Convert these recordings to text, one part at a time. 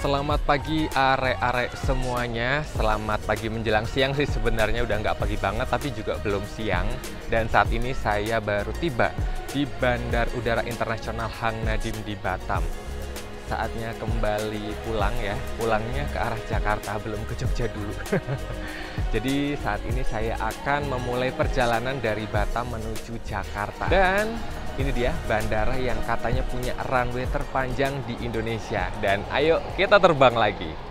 Selamat pagi arek-arek semuanya. Selamat pagi menjelang siang sih, sebenarnya udah nggak pagi banget tapi juga belum siang. Dan saat ini saya baru tiba di Bandar Udara Internasional Hang Nadiem di Batam. Saatnya kembali pulang ya, pulangnya ke arah Jakarta, belum ke Jogja dulu. Jadi saat ini saya akan memulai perjalanan dari Batam menuju Jakarta. Dan ini dia bandara yang katanya punya runway terpanjang di Indonesia. Dan ayo kita terbang lagi.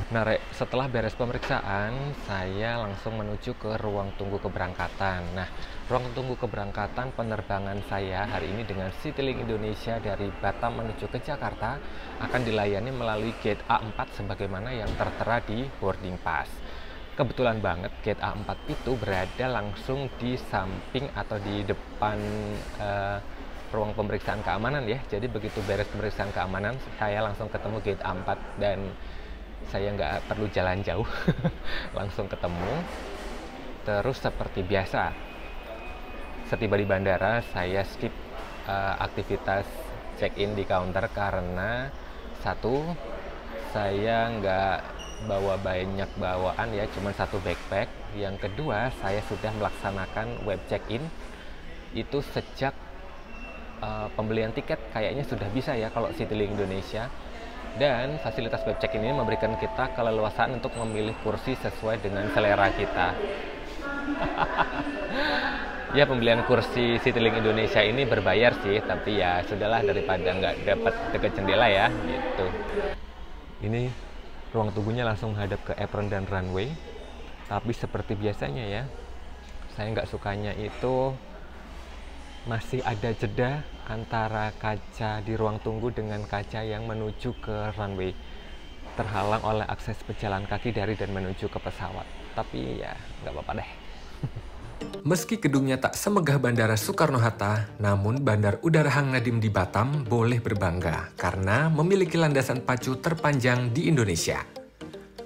Nah, Rek, setelah beres pemeriksaan, saya langsung menuju ke ruang tunggu keberangkatan. Nah, ruang tunggu keberangkatan penerbangan saya hari ini dengan Citylink Indonesia dari Batam menuju ke Jakarta akan dilayani melalui gate A4 sebagaimana yang tertera di boarding pass. Kebetulan banget gate A4 itu berada langsung di samping atau di depan ruang pemeriksaan keamanan ya. Jadi begitu beres pemeriksaan keamanan, saya langsung ketemu gate A4 dan saya nggak perlu jalan jauh, langsung ketemu. Terus seperti biasa, setiba di bandara saya skip aktivitas check-in di counter karena satu, saya nggak bawa banyak bawaan ya, cuma satu backpack. Yang kedua, saya sudah melaksanakan web check-in itu sejak pembelian tiket kayaknya sudah bisa ya kalau Citylink Indonesia. Dan fasilitas web check-in ini memberikan kita keleluasaan untuk memilih kursi sesuai dengan selera kita. Ya, pembelian kursi Citylink Indonesia ini berbayar sih, tapi ya sudahlah daripada nggak dapat dekat jendela ya, gitu. Ini ruang tunggunya langsung menghadap ke apron dan runway. Tapi seperti biasanya ya, saya nggak sukanya itu masih ada jeda antara kaca di ruang tunggu dengan kaca yang menuju ke runway. Terhalang oleh akses pejalan kaki dari dan menuju ke pesawat. Tapi ya nggak apa-apa deh. Meski gedungnya tak semegah Bandara Soekarno-Hatta, namun Bandar Udara Hang Nadiem di Batam boleh berbangga karena memiliki landasan pacu terpanjang di Indonesia.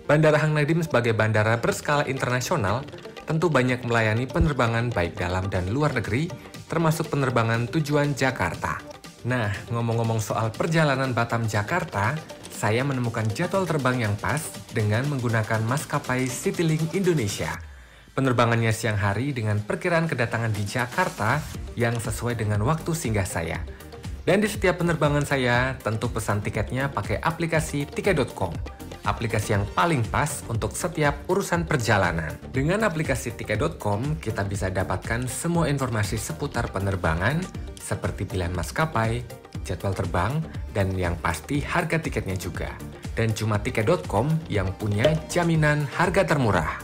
Bandara Hang Nadiem sebagai bandara berskala internasional tentu banyak melayani penerbangan baik dalam dan luar negeri, termasuk penerbangan tujuan Jakarta. Nah, ngomong-ngomong soal perjalanan Batam-Jakarta, saya menemukan jadwal terbang yang pas dengan menggunakan maskapai Citylink Indonesia. Penerbangannya siang hari dengan perkiraan kedatangan di Jakarta yang sesuai dengan waktu singgah saya. Dan di setiap penerbangan saya, tentu pesan tiketnya pakai aplikasi tiket.com. Aplikasi yang paling pas untuk setiap urusan perjalanan. Dengan aplikasi tiket.com, kita bisa dapatkan semua informasi seputar penerbangan, seperti pilihan maskapai, jadwal terbang, dan yang pasti harga tiketnya juga. Dan cuma tiket.com yang punya jaminan harga termurah.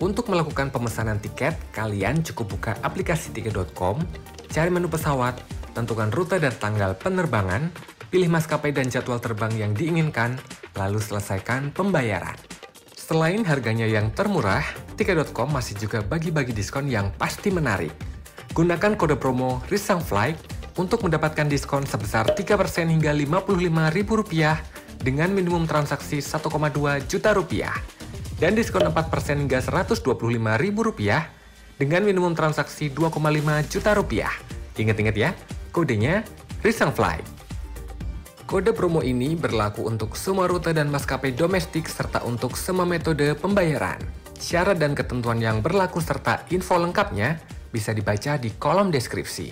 Untuk melakukan pemesanan tiket, kalian cukup buka aplikasi tiket.com, cari menu pesawat, tentukan rute dan tanggal penerbangan, pilih maskapai dan jadwal terbang yang diinginkan, lalu selesaikan pembayaran. Selain harganya yang termurah, tiket.com masih juga bagi-bagi diskon yang pasti menarik. Gunakan kode promo RISANGFLY untuk mendapatkan diskon sebesar 3% hingga Rp55.000 dengan minimum transaksi Rp1,2 juta. Dan diskon 4% hingga Rp125.000 dengan minimum transaksi Rp2,5 juta. Ingat-ingat ya, kodenya RISANGFLY. Kode promo ini berlaku untuk semua rute dan maskapai domestik serta untuk semua metode pembayaran. Syarat dan ketentuan yang berlaku serta info lengkapnya bisa dibaca di kolom deskripsi.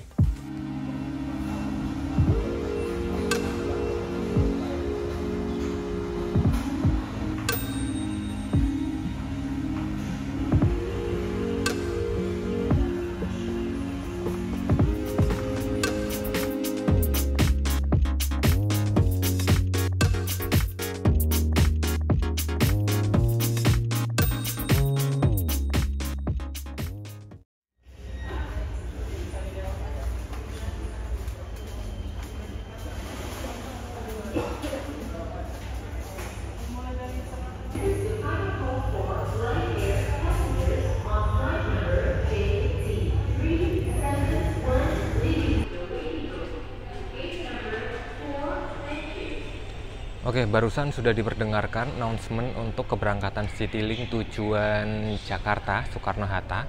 Oke, barusan sudah diperdengarkan announcement untuk keberangkatan Citylink tujuan Jakarta, Soekarno-Hatta.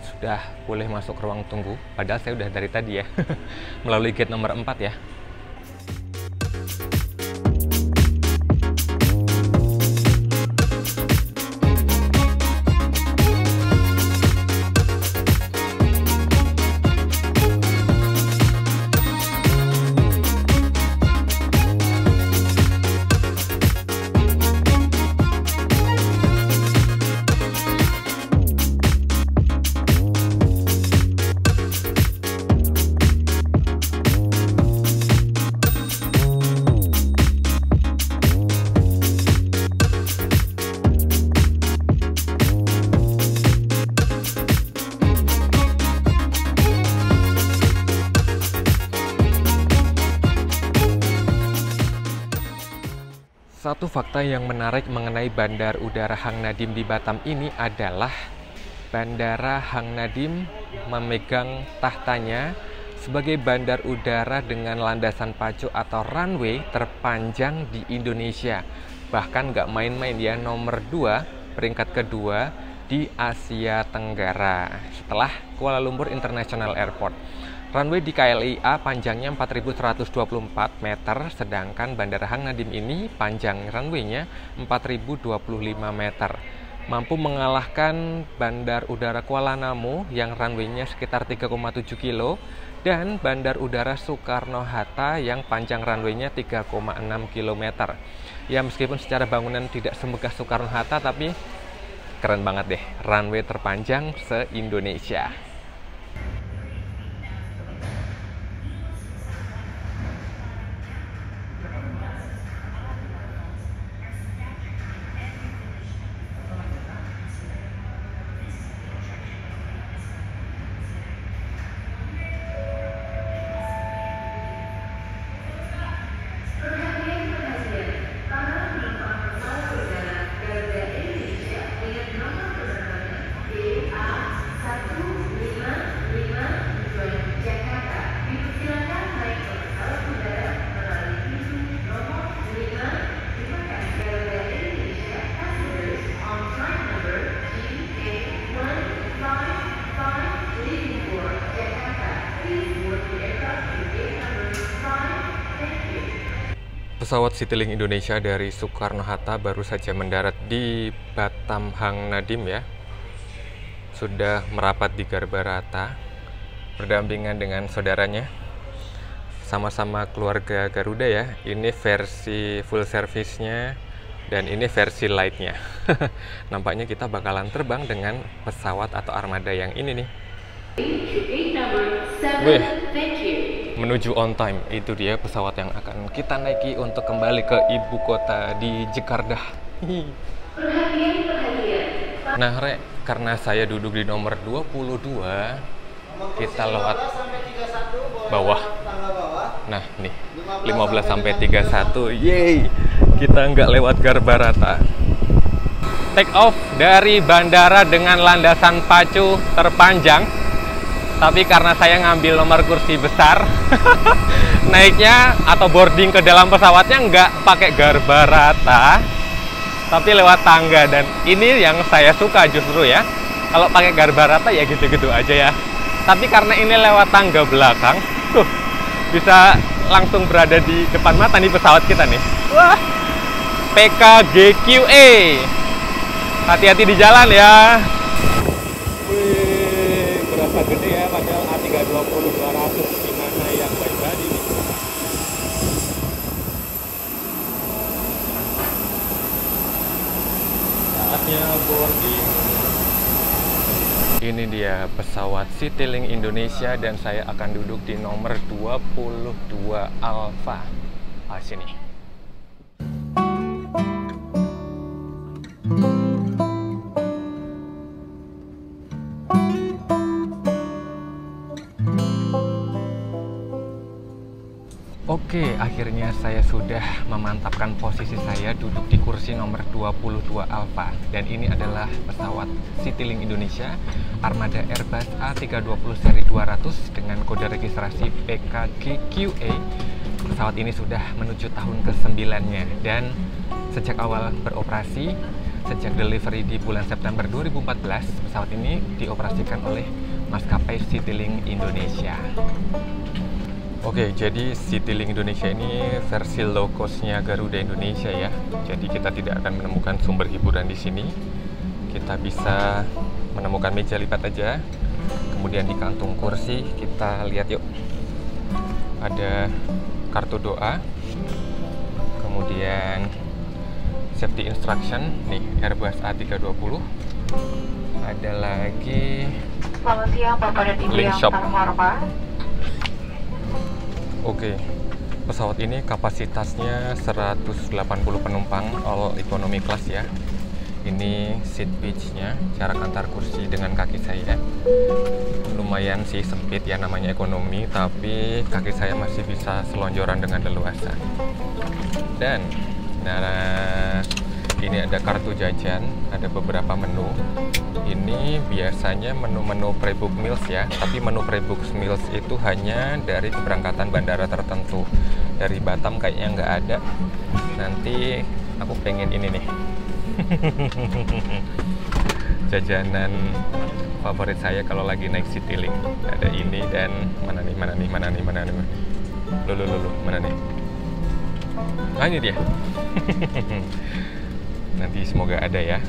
Sudah boleh masuk ke ruang tunggu, padahal saya udah dari tadi ya, melalui gate nomor 4 ya. Satu fakta yang menarik mengenai Bandar Udara Hang Nadiem di Batam ini adalah Bandara Hang Nadiem memegang tahtanya sebagai bandar udara dengan landasan pacu atau runway terpanjang di Indonesia. Bahkan nggak main-main ya, nomor 2, peringkat kedua di Asia Tenggara setelah Kuala Lumpur International Airport. Runway di KLIA panjangnya 4.124 meter, sedangkan Bandara Hang Nadiem ini panjang runway-nya 4.025 meter. Mampu mengalahkan Bandar Udara Kuala Namu yang runway-nya sekitar 3,7 kilo dan Bandar Udara Soekarno-Hatta yang panjang runway-nya 3,6 km. Ya, meskipun secara bangunan tidak semegah Soekarno-Hatta, tapi keren banget deh, runway terpanjang se-Indonesia. Pesawat Citylink Indonesia dari Soekarno-Hatta baru saja mendarat di Batam Hang Nadiem ya. Sudah merapat di Garbarata berdampingan dengan saudaranya. Sama-sama keluarga Garuda ya. Ini versi full service-nya dan ini versi light-nya. Nampaknya kita bakalan terbang dengan pesawat atau armada yang ini nih. Wih, menuju on time. Itu dia pesawat yang akan kita naiki untuk kembali ke ibu kota di Jakarta. Nah, karena saya duduk di nomor 22, kita lewat bawah. Nah, nih 15 sampai 31. Yeay, kita nggak lewat Garbarata. Take off dari bandara dengan landasan pacu terpanjang. Tapi karena saya ngambil nomor kursi besar, naiknya atau boarding ke dalam pesawatnya nggak pakai Garbarata, tapi lewat tangga. Dan ini yang saya suka justru ya. Kalau pakai Garbarata ya gitu-gitu aja ya. Tapi karena ini lewat tangga belakang, bisa langsung berada di depan mata nih pesawat kita nih. Wah, PKGQA. Hati-hati di jalan ya. Berasa gede ya, padahal A320-200 gimana yang baik-baik nih. Saatnya boarding. Ini dia pesawat Citylink Indonesia dan saya akan duduk di nomor 22 Alpha. Sini. Oke, akhirnya saya sudah memantapkan posisi saya duduk di kursi nomor 22 Alpha. Dan ini adalah pesawat Citylink Indonesia Armada Airbus A320 seri 200 dengan kode registrasi PKGQA pesawat ini sudah menuju tahun ke-9-nya, dan sejak awal beroperasi, sejak delivery di bulan September 2014, pesawat ini dioperasikan oleh maskapai Citylink Indonesia. Oke, jadi Citylink Indonesia ini versi low cost-nya Garuda Indonesia ya. Jadi kita tidak akan menemukan sumber hiburan di sini. Kita bisa menemukan meja lipat aja. Kemudian di kantung kursi kita lihat yuk. Ada kartu doa. Kemudian safety instruction nih, Airbus A320. Ada lagi selamat siang Bapak dan Ibu yang terhormat. Oke, pesawat ini kapasitasnya 180 penumpang all economy class ya. Ini seat pitch-nya, jarak antar kursi dengan kaki saya lumayan sih sempit ya, namanya ekonomi, tapi kaki saya masih bisa selonjoran dengan leluasa. Dan nah, ini ada kartu jajan, ada beberapa menu. Ini biasanya menu-menu pre-book meals ya, tapi menu pre-book meals itu hanya dari keberangkatan bandara tertentu. Dari Batam kayaknya nggak ada. Nanti aku pengen ini nih. Jajanan favorit saya kalau lagi naik Citylink. Ada ini dan mana nih. Loh, mana nih? Ah, ini dia. Nanti semoga ada ya.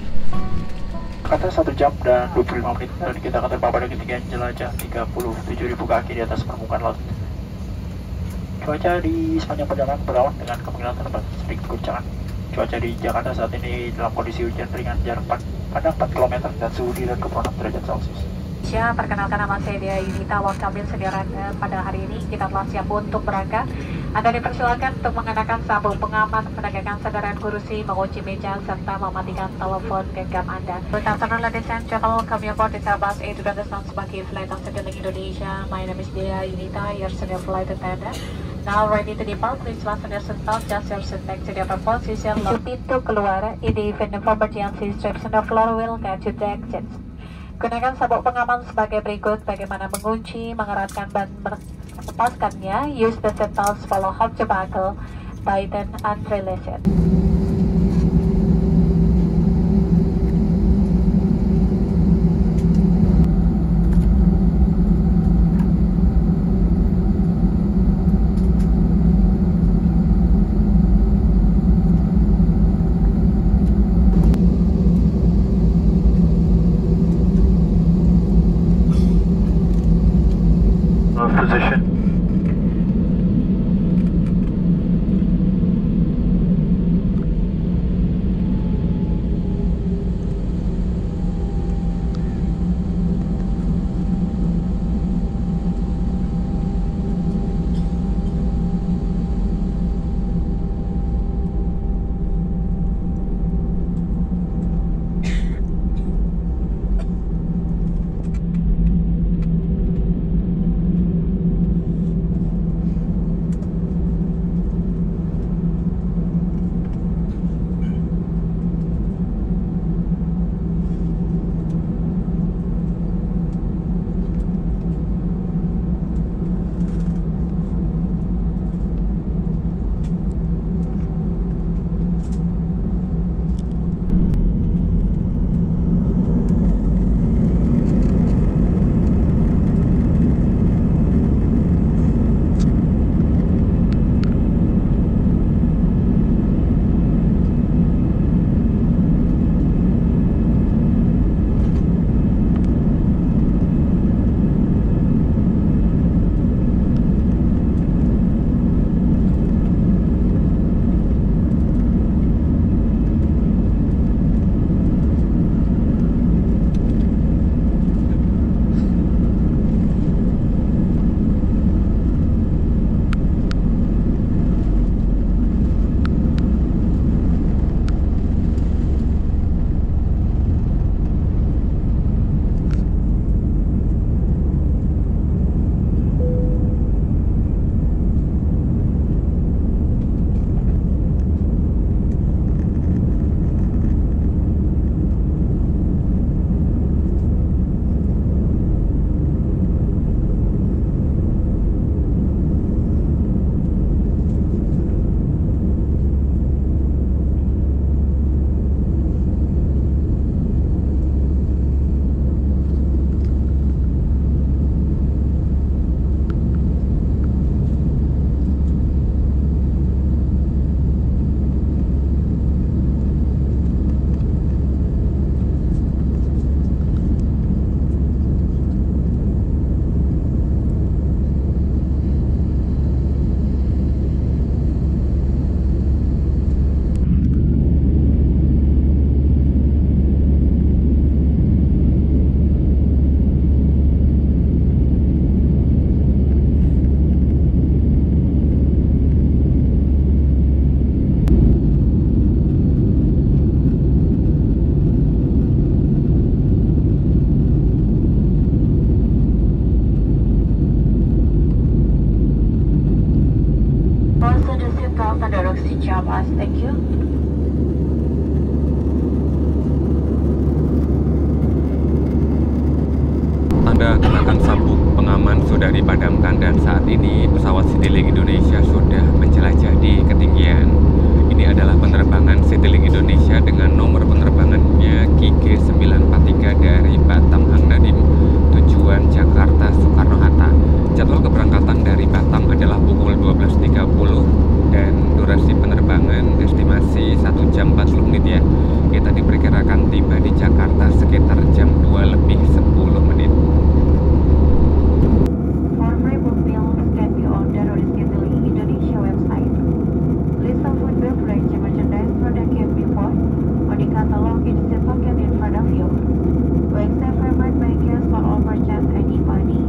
Kata 1 jam dan 25 menit dan kita akan terbang pada ketinggian jelajah 37.000 kaki di atas permukaan laut. Cuaca di sepanjang perjalanan berawan dengan kemungkinan terdapat sedikit guncangan. Cuaca di Jakarta saat ini dalam kondisi hujan ringan, jarak pandang 4 km dan suhu di 26 derajat Celcius. Perkenalkan, nama saya Dea Yunita. Wakil Sediaran pada hari ini kita telah siap untuk berangkat. Anda dipersilakan untuk mengenakan sabuk pengaman, menegakkan sadaran kursi, mengunci meja, serta mematikan telepon genggam Anda. Good afternoon, ladies and gentlemen. Welcome aboard this Airbus A320 sebagai flight of Citylink Indonesia. My name is Dea Yunita, your senior flight attendant. Now ready to depart, please fasten your seatbelt, adjust your seat back to the upper position. Pintu keluar, in the event of emergency, straps on the floor will get you the exits. Gunakan sabuk pengaman sebagai berikut: bagaimana mengunci, mengeratkan dan melepaskannya. Use the seatbelts, follow how to buckle, tighten and release it. Position. silakan duduk sejam mas. Thank you. Tanda kenakan sabuk pengaman sudah dipadamkan dan saat ini pesawat Citylink Indonesia sudah menjelajah di ketinggian. Ini adalah penerbangan Citylink Indonesia dengan nomor penerbangannya QG943 dari Batam Hang Nadiem tujuan Jakarta Soekarno-Hatta. Jadwal keberangkatan dari Batam adalah pukul 12.30 dan durasi penerbangan estimasi 1 jam 40 menit ya. Kita diperkirakan tiba di Jakarta sekitar jam 2 lebih 10 menit. For free book meals can be ordered on the Citylink Indonesia website. List of food beverage and merchandise product can be found on the catalog in the pocket in front of you. We accept payment by cash for all merchants and e-money,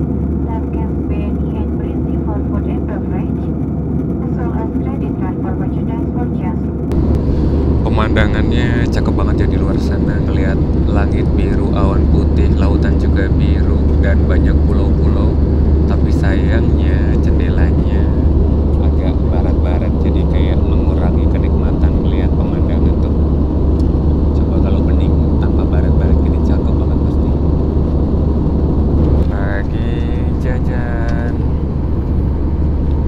tap cash, BNI, and Breezy for food and beverage, as well as credit card for merchandise purchase. Pemandangannya cakep banget ya di luar sana, ngelihat langit biru, awan putih, lautan juga biru, dan banyak pulau-pulau. Tapi sayangnya jendelanya agak barat-barat, jadi kayak mengurangi kenikmatan melihat pemandangan tuh. Coba kalau bening tanpa barat-barat gini cakep banget pasti. Lagi jajan,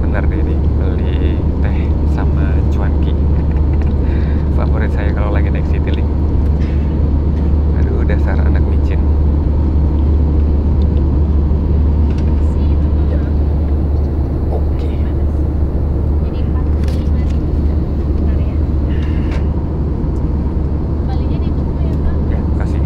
bener deh ini beli teh sama cuanki. Favorit saya kalau lagi naik Citylink. Aduh, dasar anak micin. Ya. Oke. Jadi 45.000. Bentar ya. Kembalinya ditunggu ya Pak. Ya, kasih.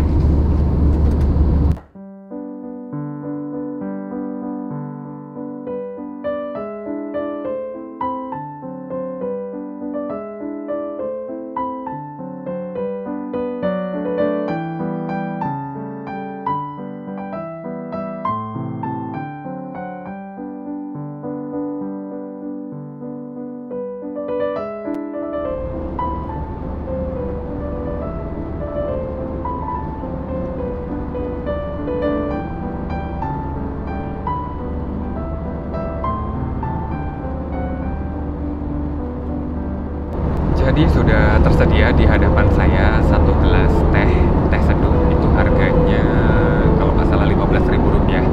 Jadi sudah tersedia di hadapan saya satu gelas teh seduh. Itu harganya kalau nggak salah Rp15.000.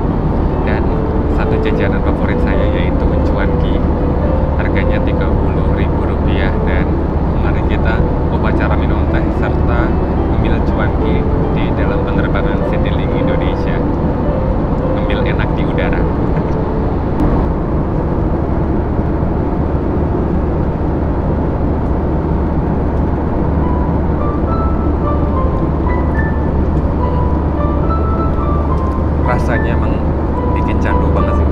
Dan satu jajanan favorit saya yaitu cuanki. Harganya Rp30.000. Dan mari kita upacara minum teh serta ngemil cuanki di dalam penerbangan Citylink Indonesia. Ngemil enak di udara. Rasanya emang bikin candu banget sih.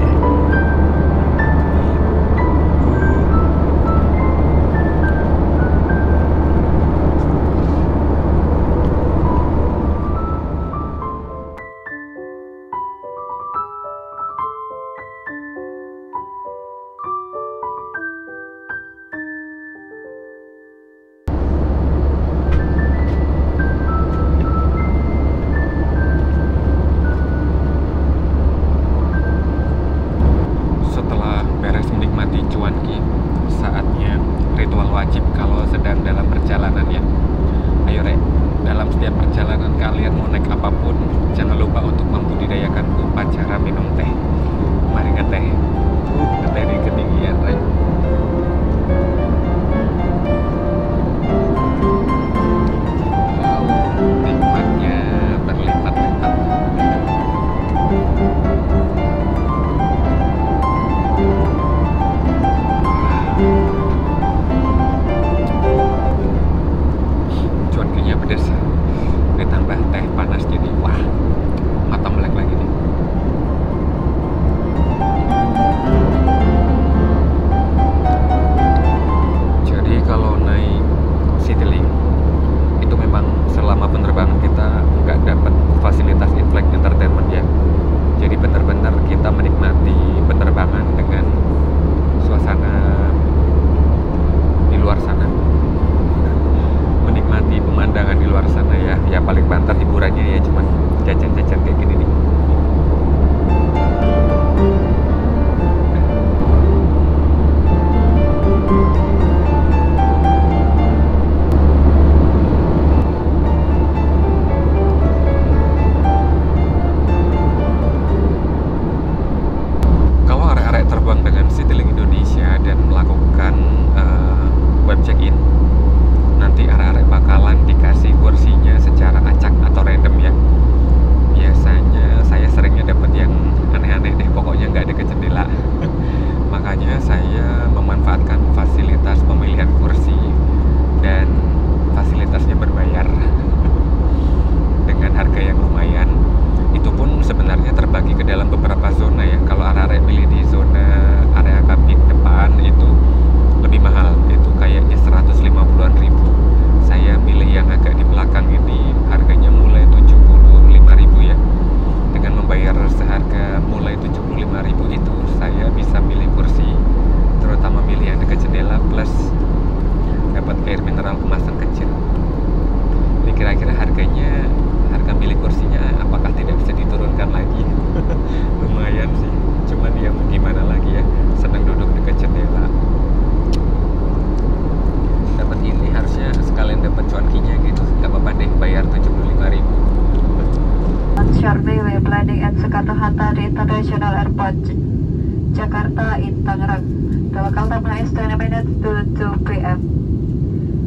Jakarta in Tangerang. The local time now is 20 minutes to 2 p.m.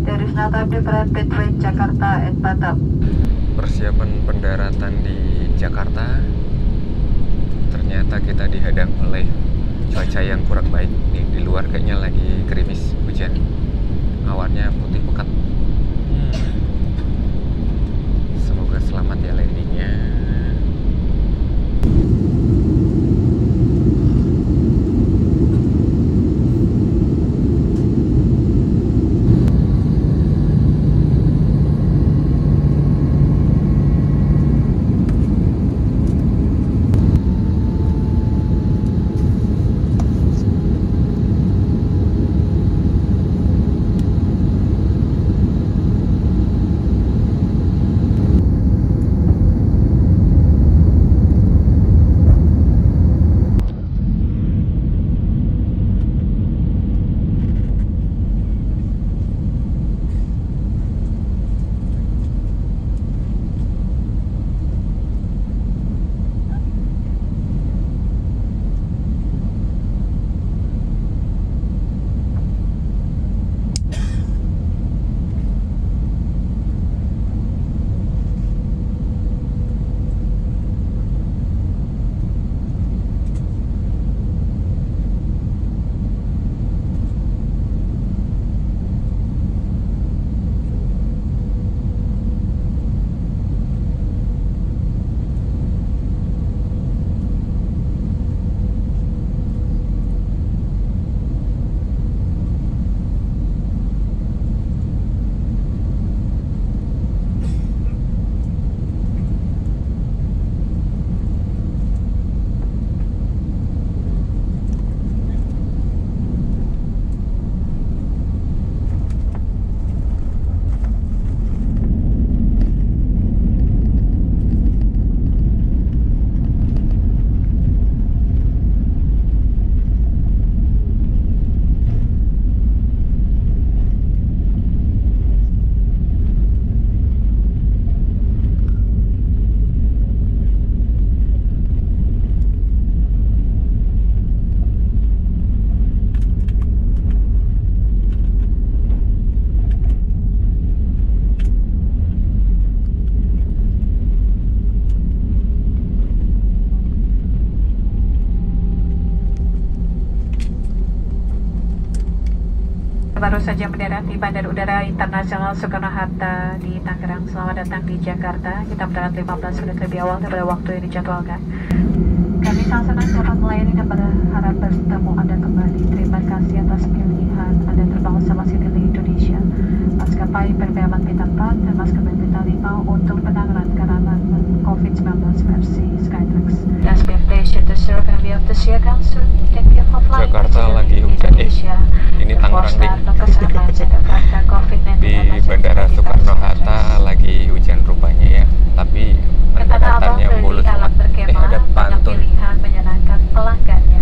There is no time difference between Jakarta and Batam. Persiapan pendaratan di Jakarta, ternyata kita dihadang oleh cuaca yang kurang baik. Nih, di luar kayaknya lagi gerimis hujan, awannya putih pekat. Semoga selamat ya landingnya. Baru saja mendarat di Bandar Udara Internasional Soekarno-Hatta di Tangerang. Selamat datang di Jakarta. Kita mendarat 15 menit lebih awal daripada waktu yang dijadwalkan. Kami sangat senang dapat melayani dan berharap bertemu Anda kembali. Terima kasih atas pilihan Anda terbang bersama Citylink Indonesia, maskapai penerbangan bintang 4 dan maskapai bintang 5 untuk penanganan karangan COVID-19 versi Skytrax. That's been pleasure to serve and we have to see again soon. Thank you for flying Jakarta lagi hujan ini Tangerang nih. Di Bandara Soekarno-Hatta lagi hujan rupanya ya, tapi pendaratannya mulus banget. Ada pantun. Menyenangkan pelanggannya.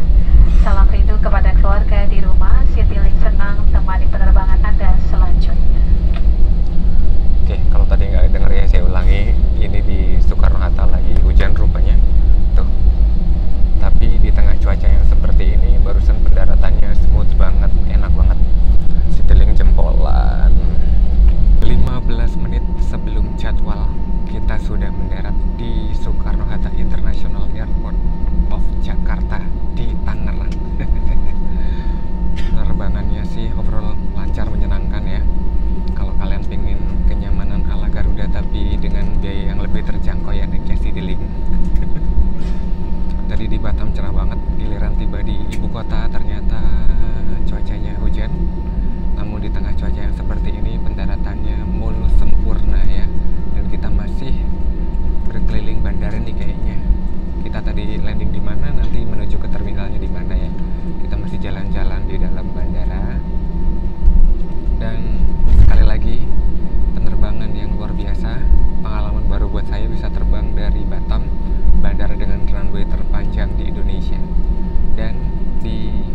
Salam rindu kepada keluarga di rumah. Citylink senang temani penerbangan Anda selanjutnya. Oke, kalau tadi nggak denger ya, saya ulangi. Ini di Soekarno-Hatta lagi hujan rupanya. Tuh. Tapi di tengah cuaca yang seperti ini, barusan pendaratannya smooth banget, enak banget. Citylink jempolan. 15 menit sebelum jadwal, kita sudah mendarat di Soekarno-Hatta International Airport of Jakarta di Tangerang. Penerbangannya sih overall lancar, menyenangkan ya. Kalau kalian pengen kenyamanan ala Garuda tapi dengan biaya yang lebih terjangkau ya naiknya Citylink. Tadi di Batam cerah banget, giliran tiba di ibu kota ternyata cuacanya hujan. Namun di tengah cuaca yang seperti ini, pendaratannya mulus sempurna ya. Dan kita masih berkeliling bandara nih kayaknya. Kita tadi landing di mana, nanti menuju ke terminalnya di mana ya. Kita masih jalan-jalan di dalam bandara. Dan sekali lagi, penerbangan yang luar biasa. Pengalaman baru buat saya bisa terbang dari Batam, bandara dengan runway terpanjang di Indonesia. Dan di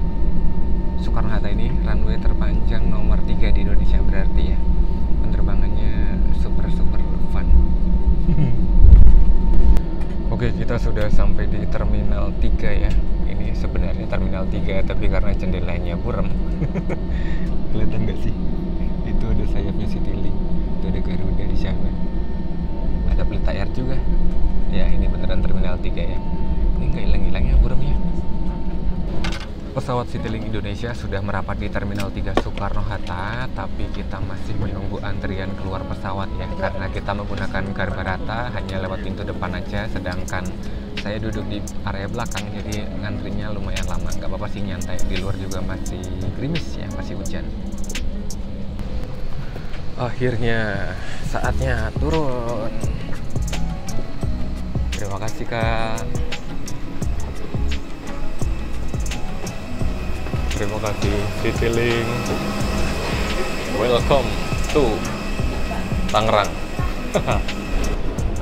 Soekarno-Hatta ini runway terpanjang nomor 3 di Indonesia berarti ya. Penerbangannya super fun. Oke, kita sudah sampai di Terminal 3 ya. Ini sebenarnya Terminal 3, tapi karena jendelanya buram. Kelihatan nggak sih? Itu ada sayapnya Citylink, itu ada Garuda di sana, ada Pelita Air juga. Ya, ini beneran Terminal 3 ya. Ini nggak hilang-hilangnya buramnya. Pesawat Citylink Indonesia sudah merapat di Terminal 3 Soekarno-Hatta, tapi kita masih menunggu antrian keluar pesawat ya, karena kita menggunakan Garbarata hanya lewat pintu depan aja, sedangkan saya duduk di area belakang, jadi ngantrinya lumayan lama. Nggak apa-apa sih, nyantai. Di luar juga masih gerimis ya, masih hujan. Akhirnya saatnya turun. Terima kasih Kak. Terima kasih Citylink. Welcome to Tangerang.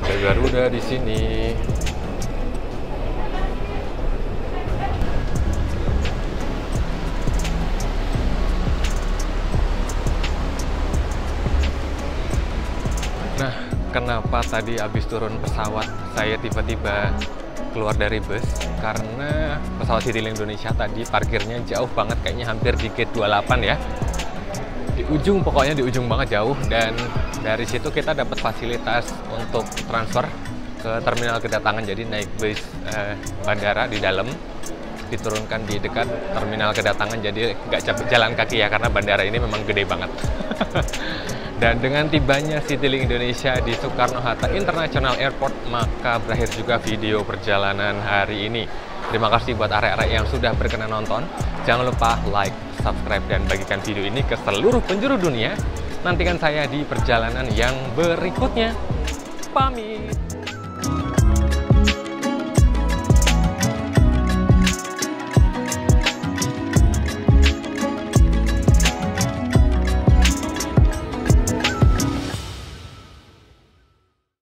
Ada Garuda di sini. Nah, kenapa tadi habis turun pesawat saya tiba-tiba keluar dari bus? Karena pesawat Citylink Indonesia tadi parkirnya jauh banget, kayaknya hampir di gate 28 ya. Di ujung, pokoknya di ujung banget, jauh. Dan dari situ kita dapat fasilitas untuk transfer ke terminal kedatangan. Jadi naik bus bandara di dalam, diturunkan di dekat terminal kedatangan, jadi nggak capek jalan kaki ya, karena bandara ini memang gede banget. Dan dengan tibanya Citylink Indonesia di Soekarno-Hatta International Airport, maka berakhir juga video perjalanan hari ini. Terima kasih buat arek-arek yang sudah berkenan nonton. Jangan lupa like, subscribe, dan bagikan video ini ke seluruh penjuru dunia. Nantikan saya di perjalanan yang berikutnya. Pamit!